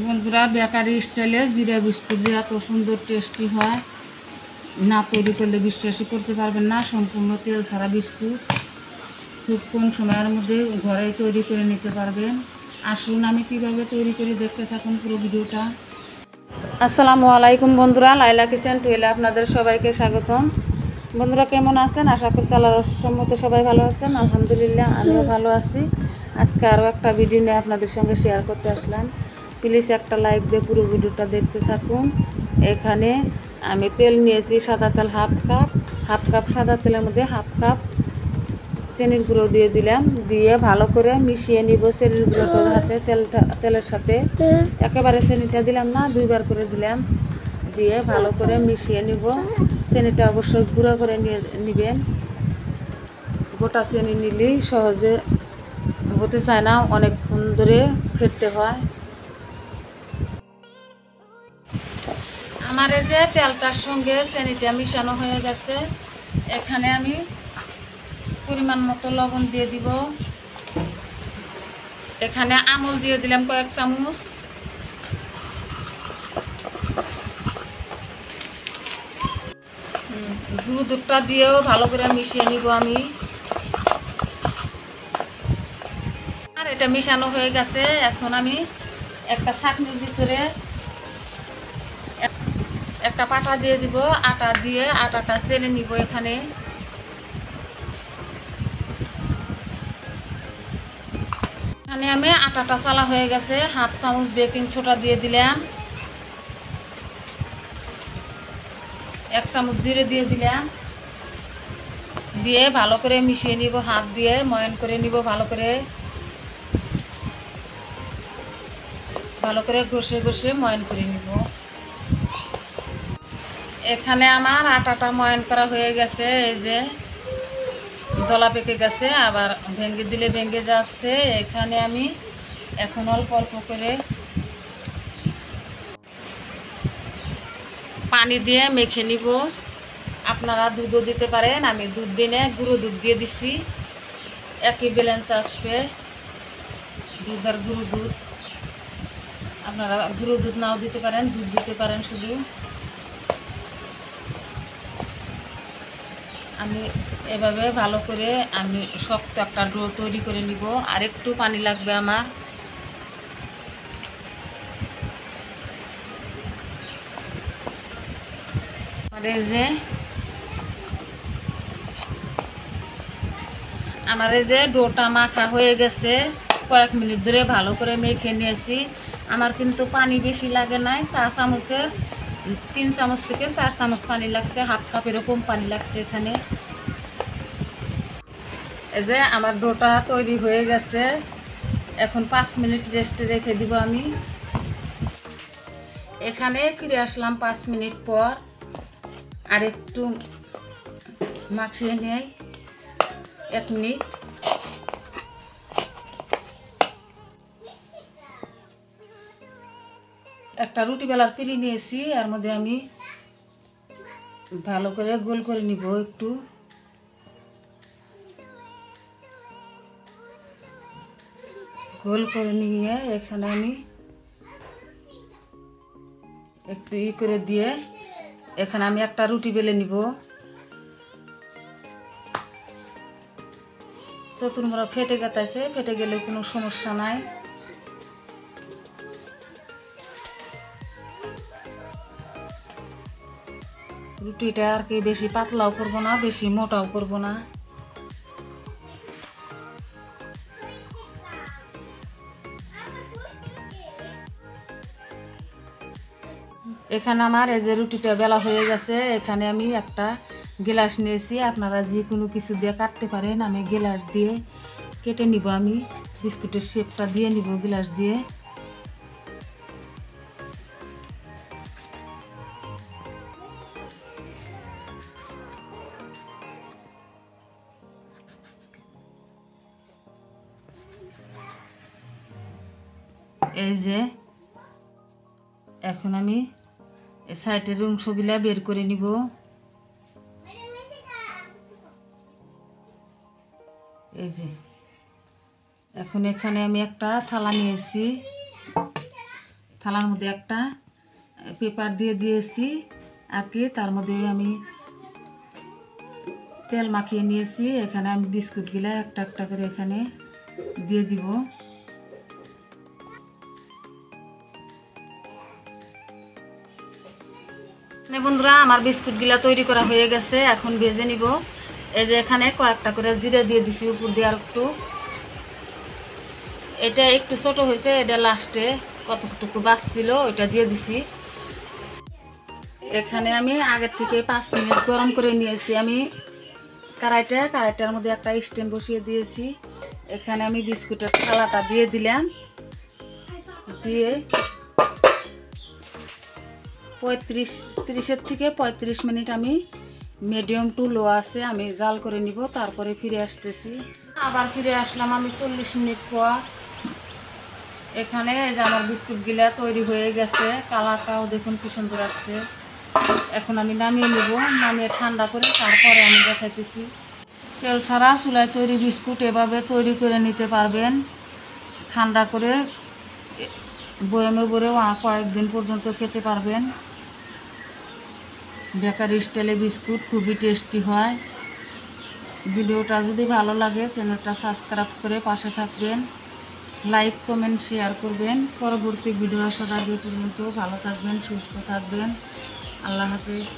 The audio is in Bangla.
বন্ধুরা, বেকারি স্টাইলে জিরা বিস্কুট যে এত সুন্দর টেস্টি হয়, না তৈরি করলে বিশ্বাসই করতে পারবেন না। সম্পূর্ণ তেল ছাড়া বিস্কুট খুব কম সময়ের মধ্যে ঘরেই তৈরি করে নিতে পারবেন। আসুন আমি কিভাবে তৈরি করি, দেখতে থাকুন পুরো ভিডিওটা। আসসালামু আলাইকুম বন্ধুরা, লাইলা কিচেন টুয়েলে আপনাদের সবাইকে স্বাগতম। বন্ধুরা, কেমন আছেন? আশা করছি আল্লাহর সম্মতে সবাই ভালো আছেন। আলহামদুলিল্লাহ, আমিও ভালো আছি। আজকে আরও একটা ভিডিও নিয়ে আপনাদের সঙ্গে শেয়ার করতে আসলাম। প্লিজ একটা লাইক দিয়ে পুরো ভিডিওটা দেখতে থাকুন। এখানে আমি তেল নিয়েছি, সাদা তেল হাফ কাপ সাদা তেলের মধ্যে হাফ কাপ চিনির গুঁড়ো দিয়ে দিলাম, দিয়ে ভালো করে মিশিয়ে নিব। চিনির গুঁড়োটা হাতে তেলের সাথে একেবারে চিনিটা দিলাম না, দুইবার করে দিলাম, দিয়ে ভালো করে মিশিয়ে নিব। চিনিটা অবশ্যই গুঁড়ো করে নিবেন। গোটা চিনি নিলেই সহজে হতে চায় না, অনেকক্ষণ ধরে ফেটতে হয়। আমার এই যে তেলটার সঙ্গে চিনিটা মিশানো হয়ে গেছে, এখানে আমি পরিমাণ মতো লবণ দিয়ে দিব। এখানে আমল দিয়ে দিলাম কয়েক চামচ, গুঁড়ো দুধটা দিয়েও ভালো করে মিশিয়ে নিব আমি। আর এটা মিশানো হয়ে গেছে, এখন আমি একটা ছাঁকনির ভিতরে একটা পাটা দিয়ে দিব, আটা দিয়ে আটাটা চেলে নিব। এখানে আমি আটাটা চালা হয়ে গেছে, হাফ চামচ বেকিং সোডা দিয়ে দিলাম, 1 চামচ জিরে দিয়ে দিলাম, দিয়ে ভালো করে মিশিয়ে নিব। হাত দিয়ে ময়ান করে নিব, ভালো করে ঘষে ঘষে ময়ান করে নিব। এখানে আমার আটাটা ময়ান করা হয়ে গেছে, এই যে দলা পেকে গেছে, আবার ভেঙে দিলে ভেঙে যাচ্ছে। এখানে আমি এখন অল্প অল্প করে পানি দিয়ে মেখে নিব। আপনারা দুধও দিতে পারেন, আমি দুধ দিনে গুঁড়ো দুধ দিয়ে দিছি, একই ব্যালেন্স আসবে দুধ আর গুঁড়ো দুধ। আপনারা গুঁড়ো দুধ নাও দিতে পারেন, দুধ দিতে পারেন শুধু। আমি এভাবে ভালো করে আমি শক্ত একটা ডো তৈরি করে নিব। আর একটু পানি লাগবে আমার। আমার এই যে ডোটা মাখা হয়ে গেছে, কয়েক মিনিট ধরে ভালো করে মেখে নিয়েছি। আমার কিন্তু পানি বেশি লাগে নাই, 4 চামচের 3 চামচ থেকে 4 চামচ পানি লাগছে, হাফ কাপ এরকম পানি লাগছে এখানে। এই যে আমার ডোটা তৈরি হয়ে গেছে, এখন 5 মিনিট রেস্টে রেখে দিব আমি। এখানে ফিরে আসলাম 5 মিনিট পর। আর একটু মাখিয়ে নেই 1 মিনিট। একটা রুটি বেলার পিড়ি নিয়েছি, এর মধ্যে আমি ভালো করে গোল করে নিব। একটু গোল করে নিয়ে এখানে আমি একটু করে দিয়ে এখানে আমি একটা রুটি বেলে নিব। চতুর্মুড়া ফেটে গেছে, ফেটে গেলে কোনো সমস্যা নাই। রুটিটা আর কি বেশি পাতলাও করব না, বেশি মোটাও করব না। এখানে আমার এই যে রুটিটা বেলা হয়ে গেছে, এখানে আমি একটা গ্লাস নিয়েছি। আপনারা যে কোনো কিছু দিয়ে কাটতে পারেন, আমি গ্লাস দিয়ে কেটে নিব। আমি বিস্কুটের শেপটা দিয়ে নিব গ্লাস দিয়ে। এই যে এখন আমি এই সাইডের অংশগুলা বের করে নিব। এই যে এখন এখানে আমি একটা থালা নিয়েছি, থালার মধ্যে একটা পেপার দিয়ে দিয়েছি আর কি তার মধ্যে আমি তেল মাখিয়ে নিয়েছি। এখানে আমি বিস্কুটগুলো একটা একটা করে এখানে দিয়ে দিব। বন্ধুরা আমার বিস্কুটগুলো তৈরি করা হয়ে গেছে, এখন ভেজে নিব। এই যে এখানে কয়েকটা করে জিরা দিয়ে দিছি উপর দিয়ে, আর একটু এটা একটু ছোট হয়েছে, এটা লাস্টে কতটুকু বাঁচছিল ওইটা দিয়ে দিছি। এখানে আমি আগের থেকে 5 মিনিট গরম করে নিয়েছি আমি কড়াইটার মধ্যে একটা স্ট্যান্ড বসিয়ে দিয়েছি। এখানে আমি বিস্কুটের থালাটা দিয়ে দিলাম, দিয়ে 30 থেকে 35 মিনিট আমি মিডিয়াম টু লো আছে আমি জাল করে নিব। তারপরে ফিরে আসতেছি, আবার ফিরে আসলাম আমি 40 মিনিট পর। এখানে যে আমার বিস্কুটগুলা তৈরি হয়ে গেছে, কালারটাও দেখুন কি সুন্দর আসছে। এখন আমি নামিয়ে নেব, নামিয়ে ঠান্ডা করে তারপরে আমি দেখাইতেছি। তেল ছাড়া চুলায় তৈরি বিস্কুট এভাবে তৈরি করে নিতে পারবেন, ঠান্ডা করে বয়ামে ভরেও কয়েকদিন পর্যন্ত খেতে পারবেন। বেকারি স্টাইলে বিস্কুট খুবই টেস্টি হয়। ভিডিওটা যদি ভালো লাগে চ্যানেলটা সাবস্ক্রাইব করে পাশে থাকবেন, লাইক কমেন্ট শেয়ার করবেন। পরবর্তী ভিডিও আসার আগে পর্যন্ত ভালো থাকবেন, সুস্থ থাকবেন। আল্লাহ হাফেজ।